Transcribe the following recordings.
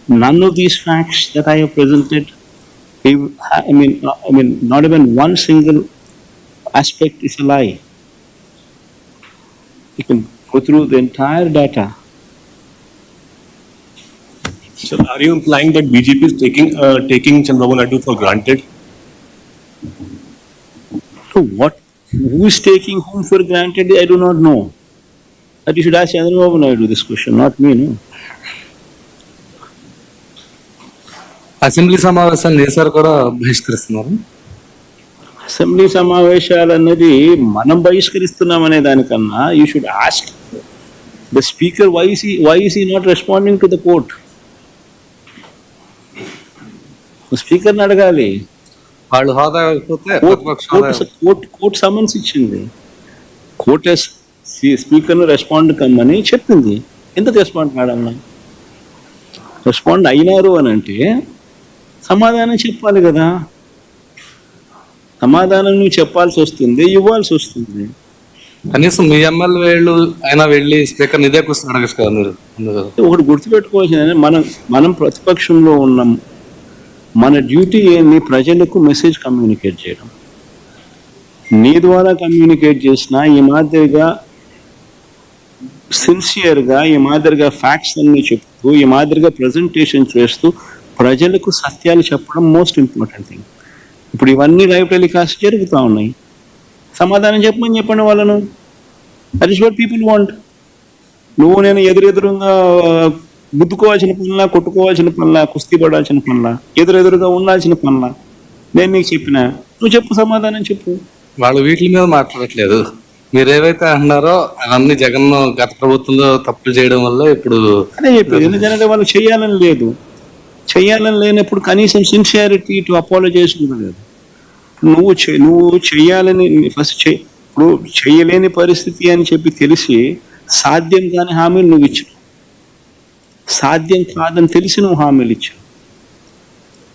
None of these facts that I have presented, not even one single aspect is a lie. You can go through the entire data. Sir, are you implying that BJP is taking Chandrababu Naidu for granted? So who is taking whom for granted, I do not know. But you should ask Chandrababu Naidu this question, not me, no. Assembly సమావేశాలు ఈసారి కూడా బహిష్కరిస్తున్నారు. Assembly సమావేశాలు అన్నది మనం బహిష్కరిస్తున్నామనే దానికన్నా you should ask the speaker why is he not responding to the court. స్పీకర్ని అడగాలి. వాళ్ళు హోదా కోర్టు సమన్స్ ఇచ్చింది, కోర్టు స్పీకర్ను రెస్పాండ్ కమ్మని చెప్పింది. ఎందుకు రెస్పాండ్ కాదన్నా? రెస్పాండ్ అయినారు అని అంటే సమాధానం చెప్పాలి కదా. సమాధానం నువ్వు చెప్పాల్సి వస్తుంది, ఇవ్వాల్సి వస్తుంది. కనీసం మీ ఎమ్మెల్యేలు అయినా వెళ్ళి స్పీకర్ ఇదే క్వశ్చన్ అడగచ్చు కదా మీరు. ఒకటి గుర్తుపెట్టుకోవాల్సింది, మనం ప్రతిపక్షంలో ఉన్నాం. మన డ్యూటీ ఏంటి? ప్రజలకు మెసేజ్ కమ్యూనికేట్ చేయడం. నీ ద్వారా కమ్యూనికేట్ చేసినా ఈ మాదిరిగా సిన్సియర్గా, ఈ మాదిరిగా ఫ్యాక్ట్స్ అన్ని చెప్తూ, ఈ మాదిరిగా ప్రజెంటేషన్ చేస్తూ ప్రజలకు సత్యాలు చెప్పడం మోస్ట్ ఇంపార్టెంట్ థింగ్. ఇప్పుడు ఇవన్నీ లైవ్ టెలికాస్ట్ జరుగుతూ ఉన్నాయి. సమాధానం చెప్పండి వాళ్ళను. That is what people want. నువ్వు నేను ఎదురుగా గుద్దుకోవాల్సిన పనులా, కొట్టుకోవాల్సిన పనులా, కుస్తీ పడాల్సిన పనులా, ఎదురుగా ఉండాల్సిన పనులా నేను నీకు చెప్పినా? నువ్వు చెప్పు, సమాధానం చెప్పు. వాళ్ళు వీటి మీద మాట్లాడట్లేదు. మీరు ఏవైతే అంటున్నారో అవన్నీ జగన్ గత ప్రభుత్వంలో తప్పులు చేయడం వల్ల ఇప్పుడు అదే చెప్పేది. ఎందుకంటే వాళ్ళు చేయాలని లేనప్పుడు కనీసం సిన్సియారిటీ టు అపాలజైజ్ కూడా లేదు. నువ్వు చేయాలని ఫస్ట్ ఇప్పుడు చేయలేని పరిస్థితి అని చెప్పి తెలిసి సాధ్యం కాని హామీలు నువ్వు ఇచ్చావు, సాధ్యం కాదని తెలిసి నువ్వు హామీలు ఇచ్చావు.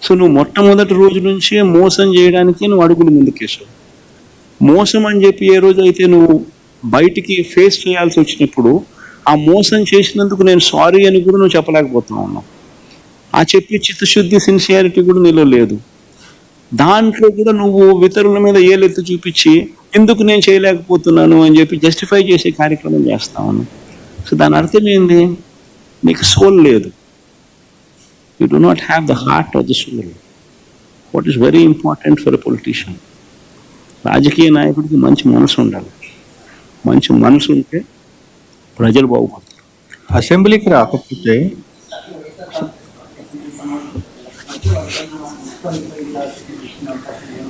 సో నువ్వు మొట్టమొదటి రోజు నుంచే మోసం చేయడానికి నువ్వు అడుగులు ముందుకేసావు. మోసం అని చెప్పి ఏ రోజు అయితే నువ్వు బయటికి ఫేస్ చేయాల్సి వచ్చినప్పుడు ఆ మోసం చేసినందుకు నేను సారీ అని కూడా నువ్వు చెప్పలేకపోతా ఉన్నావు. ఆ చెప్పి చిత్తశుద్ధి, సిన్సియారిటీ కూడా నీలో లేదు. దాంట్లో కూడా నువ్వు ఇతరుల మీద ఏలెత్తి చూపించి ఎందుకు నేను చేయలేకపోతున్నాను అని చెప్పి జస్టిఫై చేసే కార్యక్రమం చేస్తా ఉన్నావు. సో దాని అర్థం ఏంది? నీకు సోల్ లేదు. You do not have the heart of the soul. What is very important for a politician. రాజకీయ నాయకుడికి మంచి మనసు ఉండాలి. మంచి మనసు ఉంటే ప్రజలు బాగుపడతారు. అసెంబ్లీకి రాకపోతే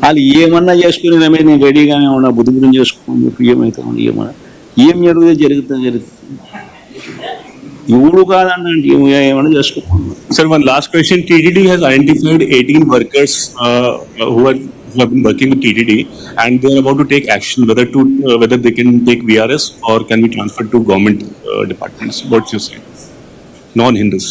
వాళ్ళు ఏమన్నా చేసుకుని రమేష్ నేను రెడీగానే ఉన్నా, బుద్ధి చేసుకోని చెప్పి ఏమవుతామని ఏం జరుగుతుంది. ఎవడు కాదంటే ఏమన్నా చేసుకోకుండా. Sir, one last question. TDD has identified 18 workers who have been working with TDD, and they are about to take action whether they can take VRS or can be transferred to government departments. What's your say? Non-Hindus, sir.